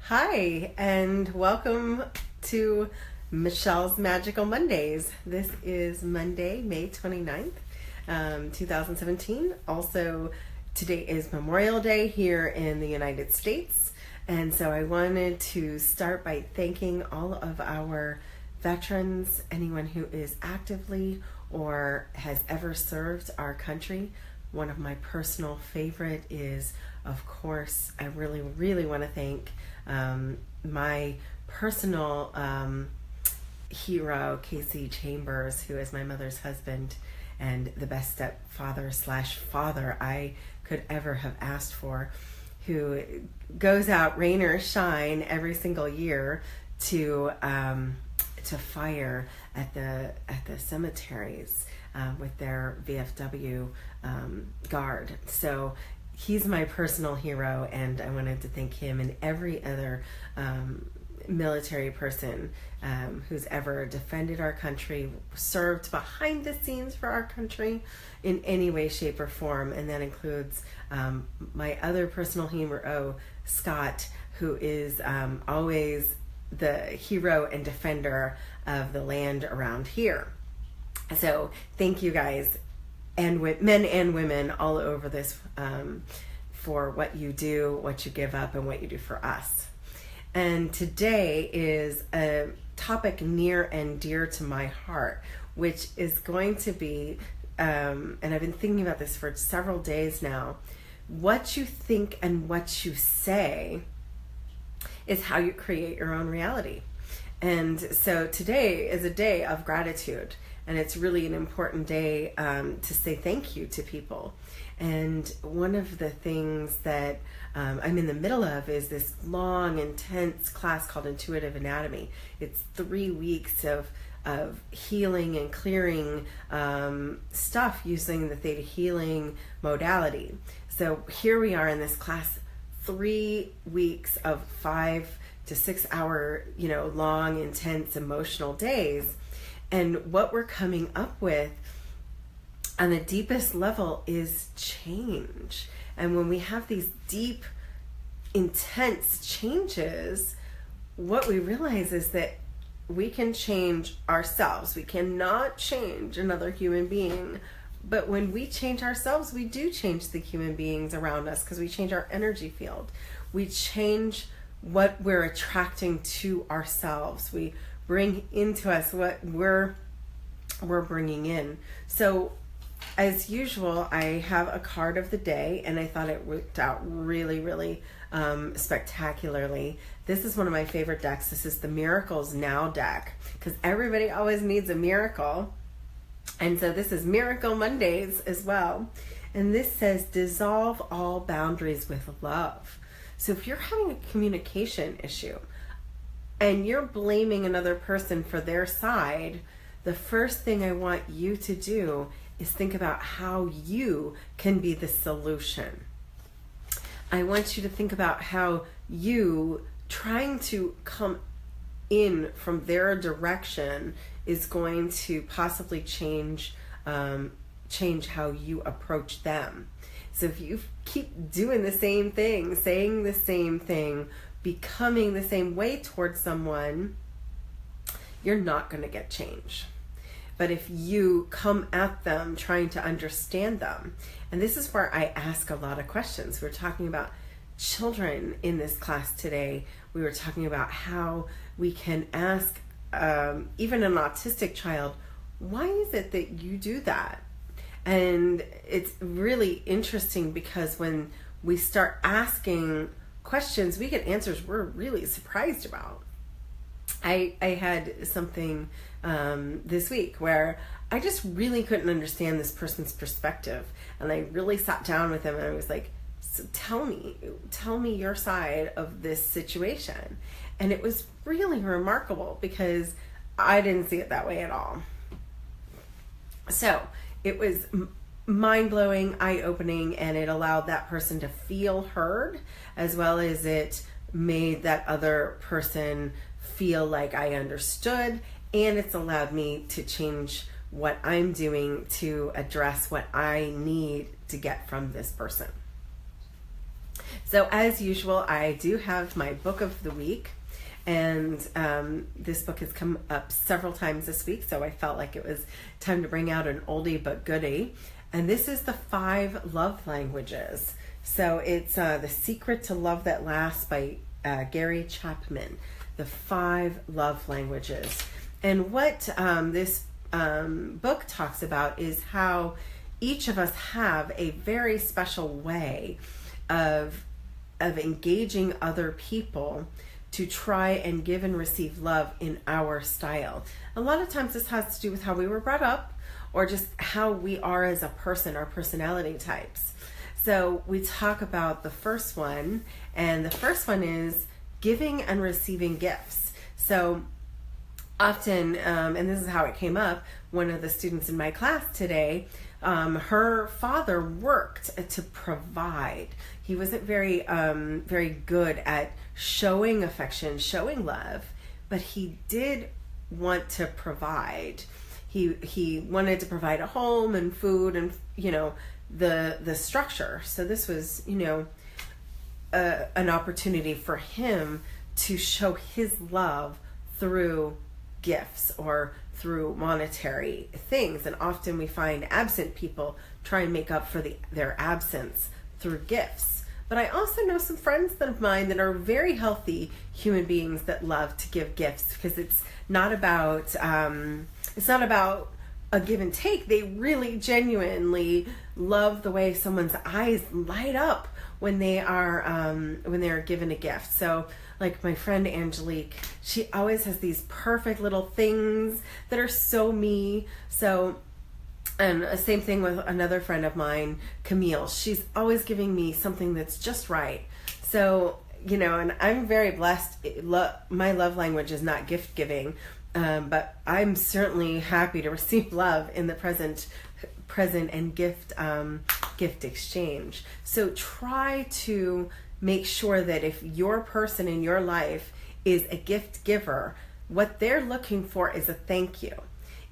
Hi, and welcome to Michelle's Magical Mondays. This is Monday, May 29th, 2017. Also, today is Memorial Day here in the United States. And so I wanted to start by thanking all of our veterans, anyone who is actively or has ever served our country. One of my personal favorite is, of course, I really want to thank my personal hero, Casey Chambers, who is my mother's husband and the best stepfather/father I could ever have asked for, who goes out rain or shine every single year to fire at the cemeteries with their VFW guard. So he's my personal hero, and I wanted to thank him and every other military person who's ever defended our country, served behind the scenes for our country in any way, shape, or form. And that includes my other personal hero, Scott, who is always the hero and defender of the land around here. So thank you guys, and men and women all over this, for what you do, what you give up, and what you do for us. And today is a topic near and dear to my heart, which is going to be, and I've been thinking about this for several days now, what you think and what you say is how you create your own reality. And so today is a day of gratitude. And it's really an important day to say thank you to people. And one of the things that I'm in the middle of is this long, intense class called Intuitive Anatomy. It's 3 weeks of healing and clearing stuff using the Theta Healing modality. So here we are in this class, 3 weeks of 5 to 6 hour, long, intense, emotional days. And what we're coming up with on the deepest level is change. And when we have these deep, intense changes, what we realize is that we can change ourselves. We cannot change another human being. But when we change ourselves, we do change the human beings around us, because we change our energy field. We change what we're attracting to ourselves. We bring into us what we're bringing in. So as usual, I have a card of the day, and I thought it worked out really spectacularly. This is one of my favorite decks. This is the Miracles Now deck, because everybody always needs a miracle. And so this is Miracle Mondays as well. And this says, dissolve all boundaries with love. So if you're having a communication issue, and you're blaming another person for their side, the first thing I want you to do is think about how you can be the solution. I want you to think about how you trying to come in from their direction is going to possibly change how you approach them. So if you keep doing the same thing, saying the same thing, becoming the same way towards someone, you're not going to get change. But if you come at them trying to understand them, and this is where I ask a lot of questions. We're talking about children in this class today. We were talking about how we can ask even an autistic child, why is it that you do that? And it's really interesting, because when we start asking questions, we get answers we're really surprised about. I had something this week where I just really couldn't understand this person's perspective, and I really sat down with them and I was like, so tell me your side of this situation. And it was really remarkable, because I didn't see it that way at all. So it was mind-blowing, eye-opening, and it allowed that person to feel heard, as well as it made that other person feel like I understood, and it's allowed me to change what I'm doing to address what I need to get from this person. So as usual, I do have my book of the week, and this book has come up several times this week, so I felt like it was time to bring out an oldie but goodie. And this is The 5 Love Languages. So it's The Secret to Love That Lasts by Gary Chapman. The 5 Love Languages. And what this book talks about is how each of us have a very special way of engaging other people to try and give and receive love in our style. A lot of times this has to do with how we were brought up, or just how we are as a person, our personality types. So we talk about the first one, and the first one is giving and receiving gifts. So often, and this is how it came up, one of the students in my class today, her father worked to provide. He wasn't very good at showing affection, showing love, but he did want to provide. He wanted to provide a home and food and, the structure. So this was, an opportunity for him to show his love through gifts or through monetary things. And often we find absent people try and make up for their absence through gifts. But I also know some friends of mine that are very healthy human beings that love to give gifts, because it's not about a give and take. They really genuinely love the way someone's eyes light up when they are given a gift. So like my friend Angelique, she always has these perfect little things that are so me. So, and the same thing with another friend of mine, Camille. She's always giving me something that's just right. So, and I'm very blessed. My love language is not gift giving, but I'm certainly happy to receive love in the present and gift exchange. So try to make sure that if your person in your life is a gift giver, what they're looking for is a thank you.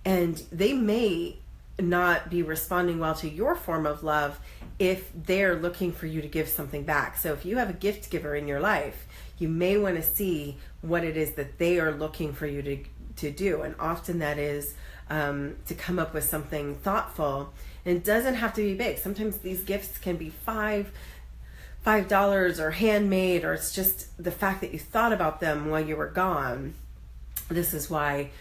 And they may not be responding well to your form of love if they're looking for you to give something back. So if you have a gift giver in your life, you may want to see what it is that they are looking for you to do. And often that is to come up with something thoughtful. And it doesn't have to be big. Sometimes these gifts can be $5 or handmade, or it's just the fact that you thought about them while you were gone. This is why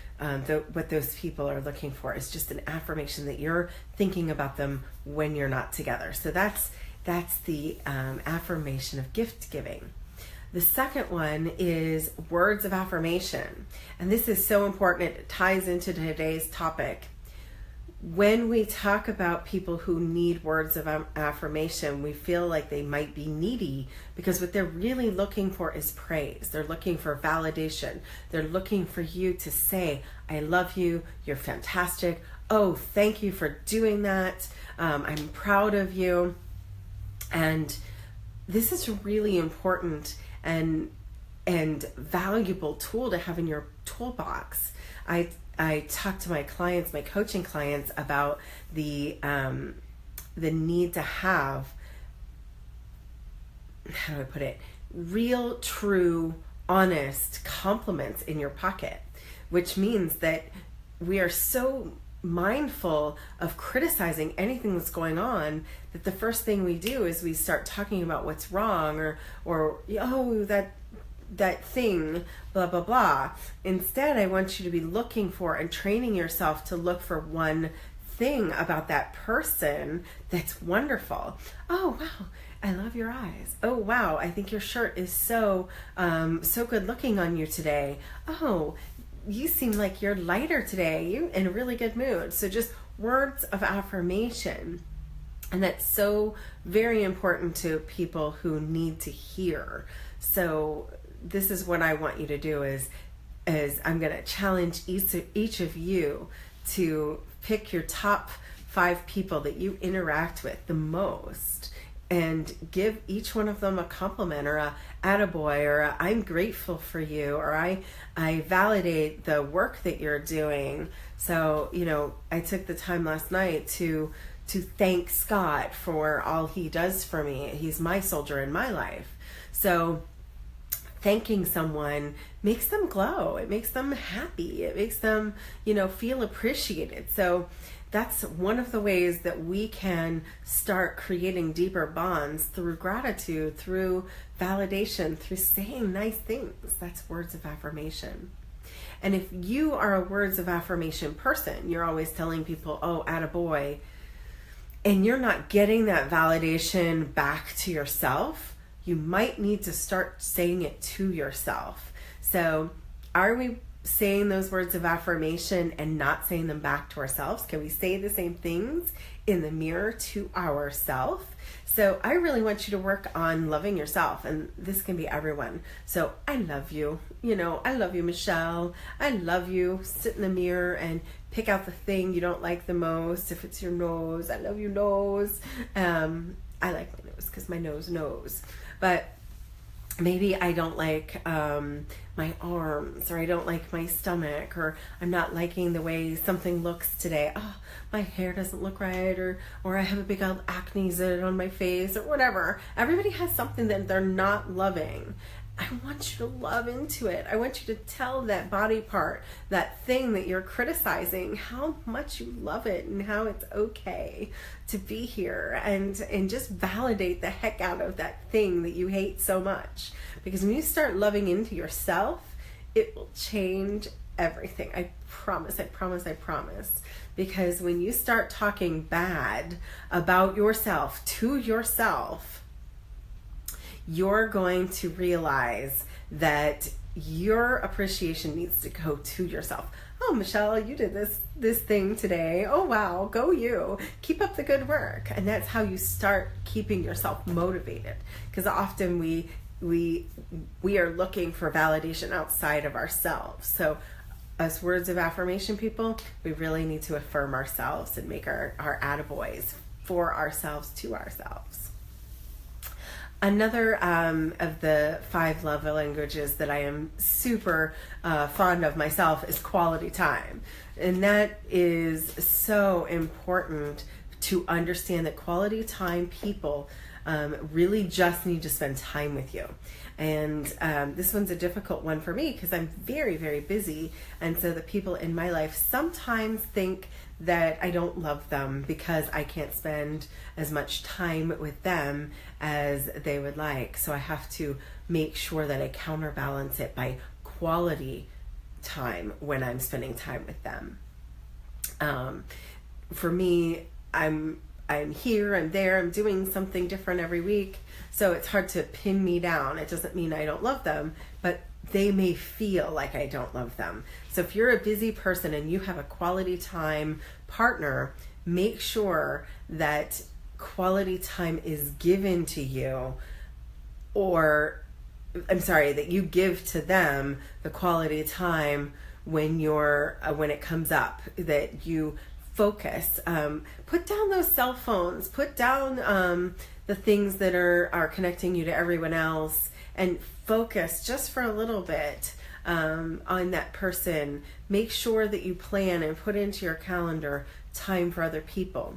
what those people are looking for is just an affirmation that you're thinking about them when you're not together. So that's the affirmation of gift giving. The second one is words of affirmation. And this is so important. It ties into today's topic. When we talk about people who need words of affirmation, we feel like they might be needy, because what they're really looking for is praise. They're looking for validation. They're looking for you to say, I love you, you're fantastic, oh, thank you for doing that, I'm proud of you. And this is a really important and valuable tool to have in your toolbox. I talk to my clients, my coaching clients, about the need to have, how do I put it, real, true, honest compliments in your pocket, which means that we are so mindful of criticizing anything that's going on that the first thing we do is we start talking about what's wrong, or oh, that thing, blah, blah, blah. Instead, I want you to be looking for and training yourself to look for one thing about that person that's wonderful. Oh, wow, I love your eyes. Oh, wow, I think your shirt is so good looking on you today. Oh, you seem like you're lighter today. You're in a really good mood. So just words of affirmation. And that's so very important to people who need to hear. So this is what I want you to do is I'm going to challenge each of you to pick your top 5 people that you interact with the most, and give each one of them a compliment, or a attaboy, or a I'm grateful for you, or I validate the work that you're doing. So, I took the time last night to thank Scott for all he does for me. He's my soldier in my life. So thanking someone makes them glow. It makes them happy. It makes them, feel appreciated. So that's one of the ways that we can start creating deeper bonds, through gratitude, through validation, through saying nice things. That's words of affirmation. And if you are a words of affirmation person, you're always telling people, oh, attaboy, and you're not getting that validation back to yourself, you might need to start saying it to yourself. So are we saying those words of affirmation and not saying them back to ourselves? Can we say the same things in the mirror to ourselves? So I really want you to work on loving yourself, and this can be everyone. So I love you. I love you, Michelle. I love you. Sit in the mirror and pick out the thing you don't like the most. If it's your nose, I love your nose. I like my nose because my nose knows. But maybe I don't like my arms, or I don't like my stomach, or I'm not liking the way something looks today. Oh, my hair doesn't look right, or I have a big old acne zit on my face, or whatever. Everybody has something that they're not loving. I want you to love into it. I want you to tell that body part, that thing that you're criticizing, how much you love it and how it's okay to be here, and just validate the heck out of that thing that you hate so much. Because when you start loving into yourself, it will change everything. I promise, I promise, I promise. Because when you start talking bad about yourself to yourself, you're going to realize that your appreciation needs to go to yourself. Oh, Michelle, you did this thing today. Oh, wow, go you. Keep up the good work. And that's how you start keeping yourself motivated. Because often we are looking for validation outside of ourselves. So as words of affirmation people, we really need to affirm ourselves and make our attaboys for ourselves to ourselves. Another of the 5 love languages that I am super fond of myself is quality time. And that is so important to understand that quality time people really just need to spend time with you. And this one's a difficult one for me because I'm very, very busy. And so the people in my life sometimes think that I don't love them because I can't spend as much time with them as they would like. So I have to make sure that I counterbalance it by quality time when I'm spending time with them. For me, I'm here, I'm there, I'm doing something different every week. So it's hard to pin me down. It doesn't mean I don't love them, but they may feel like I don't love them. So if you're a busy person and you have a quality time partner, make sure that quality time is given to you, that you give to them the quality time when it comes up, that you focus. Put down those cell phones, put down the things that are connecting you to everyone else, and focus just for a little bit on that person. Make sure that you plan and put into your calendar time for other people.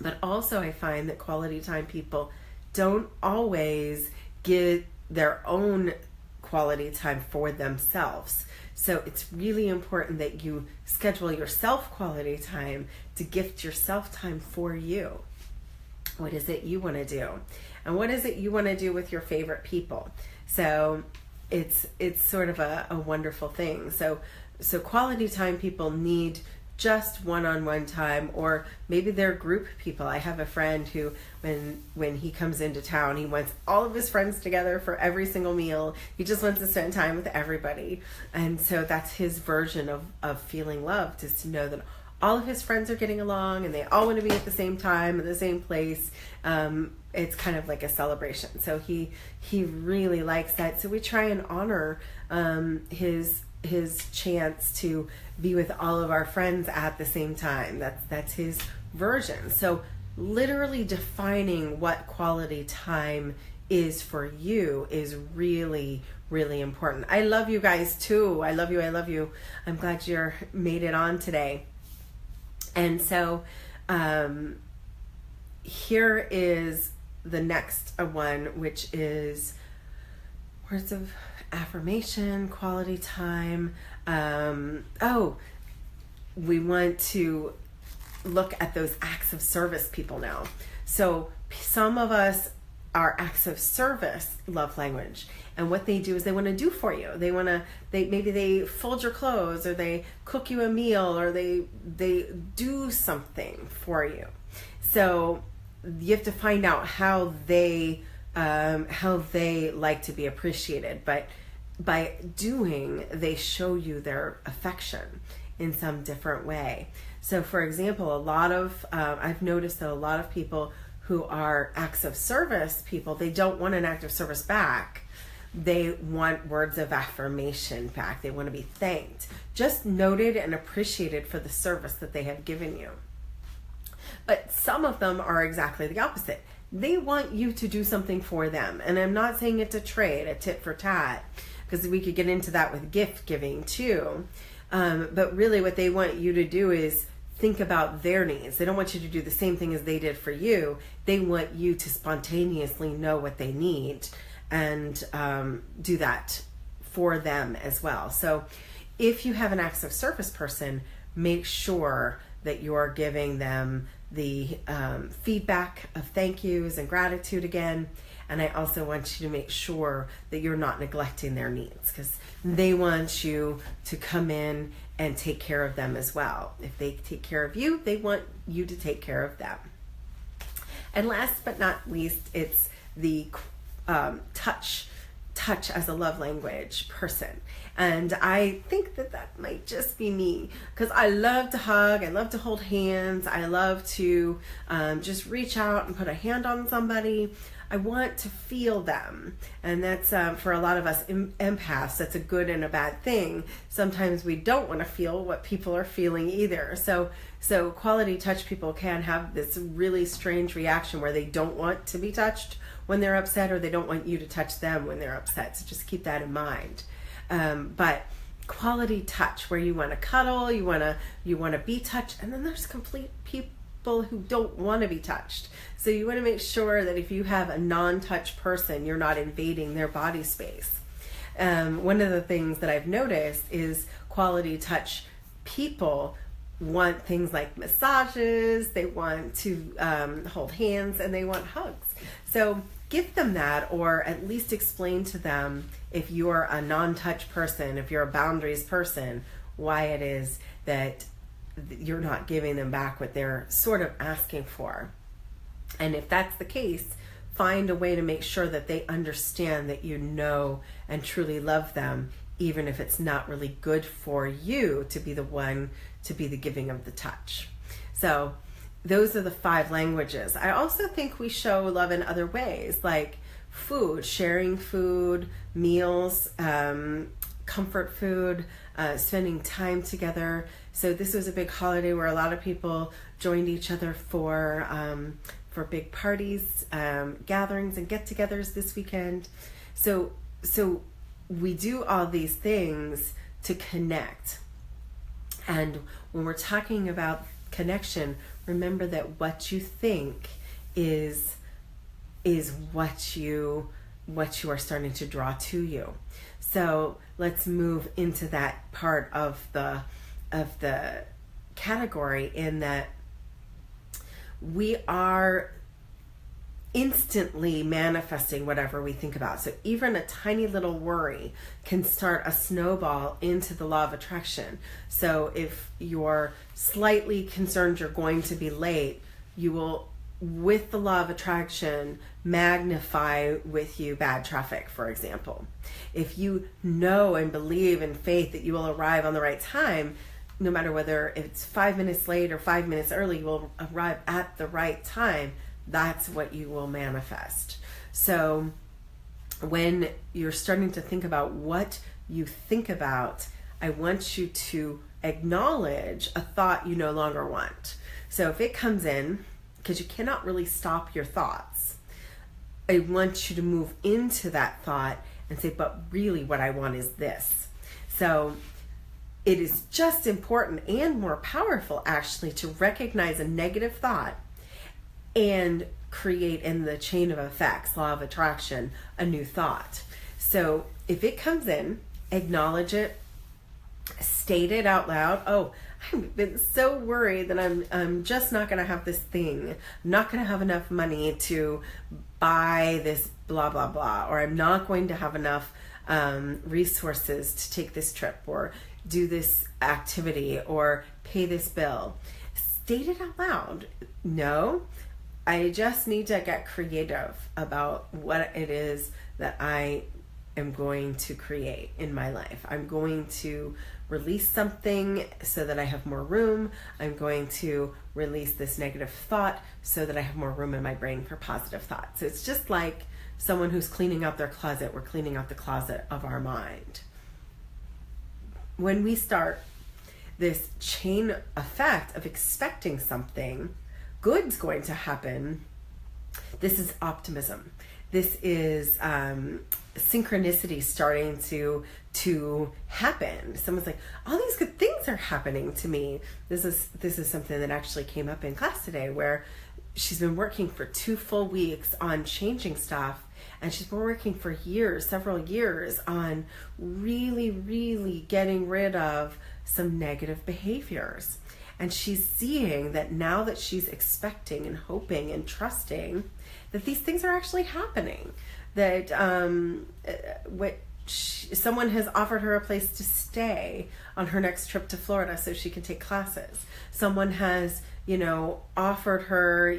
But also I find that quality time people don't always get their own quality time for themselves. So it's really important that you schedule yourself quality time to gift yourself time for you. What is it you want to do? And what is it you want to do with your favorite people? So it's sort of a wonderful thing. So quality time people need just one-on-one time, or maybe they're group people. I have a friend who, when he comes into town, he wants all of his friends together for every single meal. He just wants to spend time with everybody. And so that's his version of feeling loved, is to know that all of his friends are getting along and they all want to be at the same time, at the same place. It's kind of like a celebration. So he really likes that. So we try and honor his chance to be with all of our friends at the same time. That's his version. So literally defining what quality time is for you is really, really important. I love you guys too. I love you. I'm glad you're made it on today. And so here is the next one, which is words of affirmation, quality time. We want to look at those acts of service people now. So some of us are acts of service love language, and what they do is they want to do for you. Maybe they fold your clothes, or they cook you a meal, or they do something for you. So you have to find out how they like to be appreciated. But by doing, they show you their affection in some different way. So for example, I've noticed that a lot of people who are acts of service people, they don't want an act of service back. They want words of affirmation back. They want to be thanked, just noted and appreciated for the service that they have given you. But some of them are exactly the opposite. They want you to do something for them. And I'm not saying it's a trade, a tit for tat, because we could get into that with gift giving too. But really what they want you to do is think about their needs. They don't want you to do the same thing as they did for you. They want you to spontaneously know what they need and do that for them as well. So if you have an acts of service person, make sure that you're giving them the feedback of thank yous and gratitude again. And I also want you to make sure that you're not neglecting their needs, because they want you to come in and take care of them as well. If they take care of you, they want you to take care of them. And last but not least, it's the touch as a love language person. And I think that might just be me, because I love to hug, I love to hold hands, I love to just reach out and put a hand on somebody. I want to feel them. And that's for a lot of us empaths, that's a good and a bad thing. Sometimes we don't want to feel what people are feeling either. So quality touch people can have this really strange reaction where they don't want to be touched when they're upset, or they don't want you to touch them when they're upset. So just keep that in mind. But quality touch, where you want to cuddle, you want to be touched, and then there's complete people who don't want to be touched. So you want to make sure that if you have a non-touch person, you're not invading their body space. One of the things that I've noticed is quality touch people want things like massages, they want to hold hands, and they want hugs. So give them that, or at least explain to them, if you're a non-touch person, if you're a boundaries person, why it is that you're not giving them back what they're sort of asking for. And if that's the case, find a way to make sure that they understand that you know and truly love them, even if it's not really good for you to be the one to be the giving of the touch. So those are the 5 languages. I also think we show love in other ways, like food, sharing food, meals, comfort food, spending time together. So this was a big holiday where a lot of people joined each other for big parties, gatherings, and get-togethers this weekend. So we do all these things to connect. And when we're talking about connection, remember that what you think is what you are starting to draw to you. So let's move into that part of the category, in that we are instantly manifesting whatever we think about. So even a tiny little worry can start a snowball into the law of attraction. So if you're slightly concerned you're going to be late, you will, with the law of attraction, magnify with you bad traffic, for example. If you know and believe in faith that you will arrive on the right time, no matter whether it's 5 minutes late or 5 minutes early, you will arrive at the right time. That's what you will manifest. So when you're starting to think about what you think about, I want you to acknowledge a thought you no longer want. So if it comes in, because you cannot really stop your thoughts, I want you to move into that thought and say, but really what I want is this. So it is just important and more powerful, actually, to recognize a negative thought and create, in the chain of effects, law of attraction, a new thought. So if it comes in, acknowledge it, state it out loud. Oh, I've been so worried that I'm just not going to have this thing. I'm not going to have enough money to buy this blah, blah, blah. Or I'm not going to have enough resources to take this trip or do this activity or pay this bill. State it out loud. No, I just need to get creative about what it is that I am going to create in my life. I'm going to release something so that I have more room. I'm going to release this negative thought so that I have more room in my brain for positive thoughts. So it's just like someone who's cleaning out their closet. We're cleaning out the closet of our mind. When we start this chain effect of expecting something good's going to happen, this is optimism. This is synchronicity starting to happen. Someone's like, all these good things are happening to me. This is something that actually came up in class today, where she's been working for 2 full weeks on changing stuff, and she's been working for years, several years, on really, really getting rid of some negative behaviors. And she's seeing that now that she's expecting and hoping and trusting that these things are actually happening, that someone has offered her a place to stay on her next trip to Florida so she can take classes. Someone has, offered her,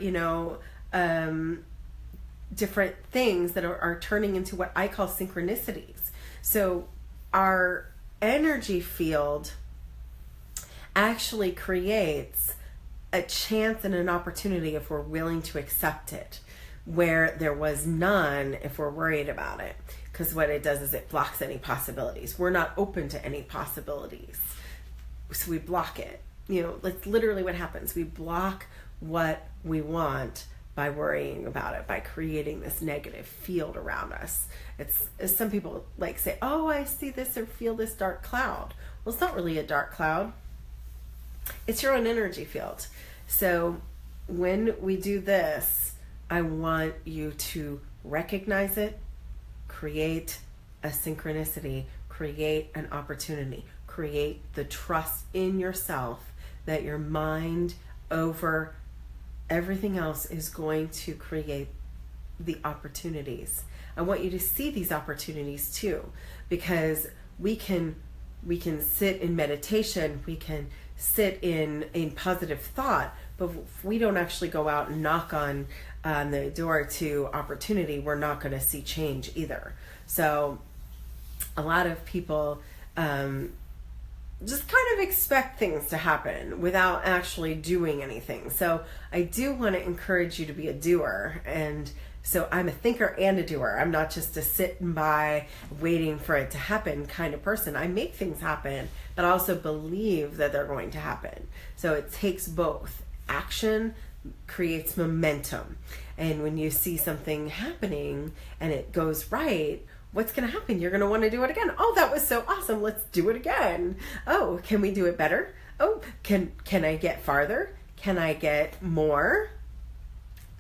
different things that are turning into what I call synchronicities. So our energy field actually creates a chance and an opportunity if we're willing to accept it, where there was none if we're worried about it. Because what it does is it blocks any possibilities. We're not open to any possibilities. So we block it. That's literally what happens. We block what we want by worrying about it, by creating this negative field around us. It's, as some people like say, oh, I see this or feel this dark cloud. Well, it's not really a dark cloud. It's your own energy field. So when we do this, I want you to recognize it, create a synchronicity, create an opportunity, create the trust in yourself that your mind over everything else is going to create the opportunities. I want you to see these opportunities too, because we can sit in meditation, we can sit in positive thought, but if we don't actually go out and knock on the door to opportunity, we're not going to see change either. So a lot of people just kind of expect things to happen without actually doing anything. So I do want to encourage you to be a doer. And so I'm a thinker and a doer. I'm not just a sitting by waiting for it to happen kind of person. I make things happen, but I also believe that they're going to happen. So it takes both. Action creates momentum. And when you see something happening and it goes right, what's going to happen? You're going to want to do it again. Oh, that was so awesome. Let's do it again. Oh, can we do it better? Oh, can I get farther? Can I get more?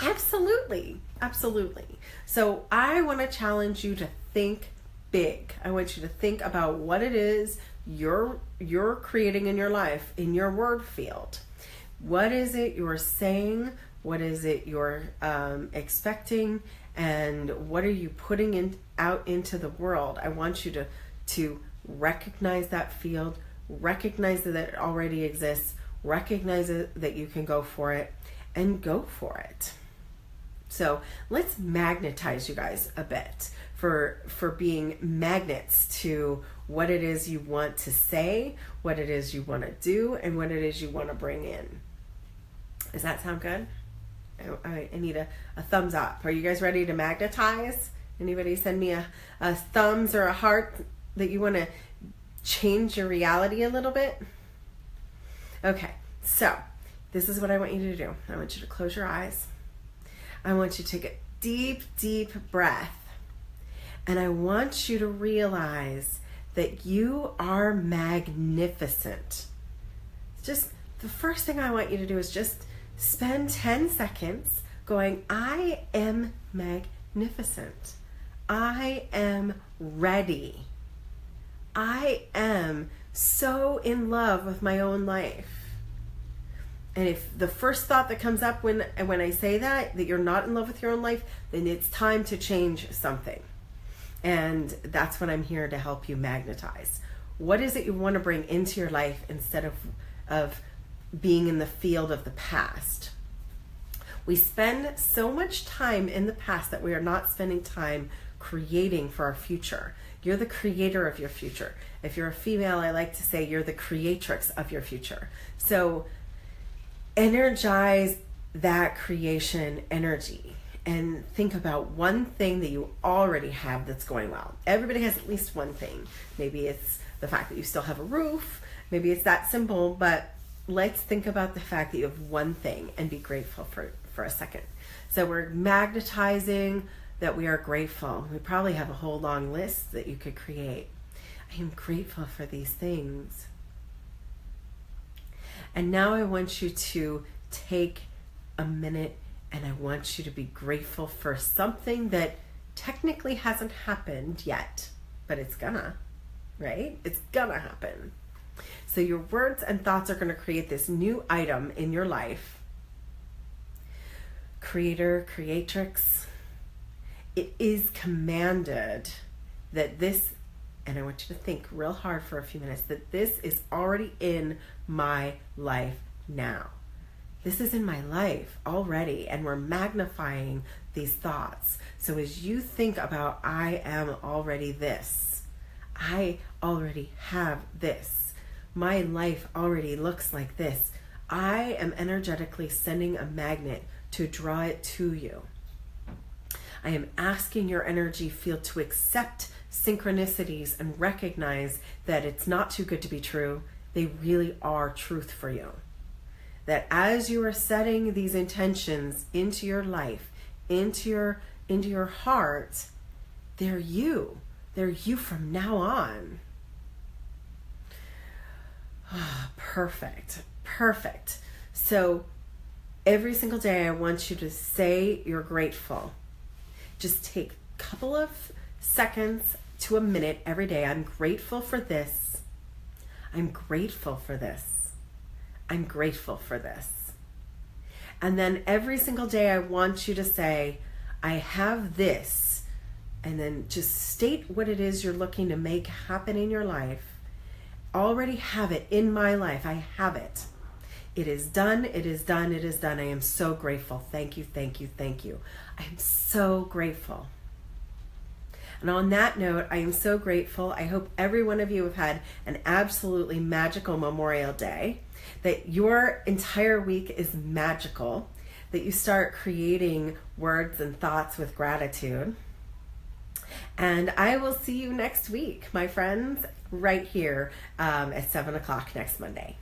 Absolutely. Absolutely. So I want to challenge you to think big. I want you to think about what it is you're creating in your life, in your word field. What is it you're saying? What is it you're expecting? And what are you putting out into the world? I want you to recognize that field, recognize that it already exists, recognize that you can go for it, and go for it. So let's magnetize you guys a bit for being magnets to what it is you want to say, what it is you want to do, and what it is you want to bring in. Does that sound good? I need a thumbs up. Are you guys ready to magnetize? Anybody send me a thumbs or a heart that you want to change your reality a little bit? Okay, so this is what I want you to do. I want you to close your eyes. I want you to take a deep, deep breath. And I want you to realize that you are magnificent. Just the first thing I want you to do is just spend 10 seconds going, I am magnificent. I am ready. I am so in love with my own life. And if the first thought that comes up when I say that you're not in love with your own life, then it's time to change something. And that's what I'm here to help you magnetize. What is it you want to bring into your life instead of being in the field of the past? We spend so much time in the past that we are not spending time creating for our future. You're the creator of your future. If you're a female, I like to say you're the creatrix of your future. So energize that creation energy and think about one thing that you already have that's going well. Everybody has at least one thing. Maybe it's the fact that you still have a roof. Maybe it's that simple, but let's think about the fact that you have one thing and be grateful for a second. So we're magnetizing that we are grateful. We probably have a whole long list that you could create. I am grateful for these things. And now I want you to take a minute and I want you to be grateful for something that technically hasn't happened yet, but it's gonna, right? It's gonna happen. So your words and thoughts are gonna create this new item in your life. Creator, creatrix, it is commanded that this, and I want you to think real hard for a few minutes, that this is already in my life now. This is in my life already, and we're magnifying these thoughts. So as you think about, I am already this, I already have this, my life already looks like this, I am energetically sending a magnet to draw it to you. I am asking your energy field to accept synchronicities and recognize that it's not too good to be true. They really are truth for you. That as you are setting these intentions into your life, into your heart, they're you. They're you from now on. Perfect. Perfect. So every single day I want you to say you're grateful. Just take a couple of seconds to a minute every day. I'm grateful for this. I'm grateful for this. I'm grateful for this. And then every single day I want you to say, I have this. And then just state what it is you're looking to make happen in your life. Already have it in my life. I have it. It is done. It is done. It is done. I am so grateful. Thank you. Thank you. Thank you. I am so grateful. And on that note, I am so grateful. I hope every one of you have had an absolutely magical Memorial Day, that your entire week is magical, that you start creating words and thoughts with gratitude. And I will see you next week, my friends, right here at 7 o'clock next Monday.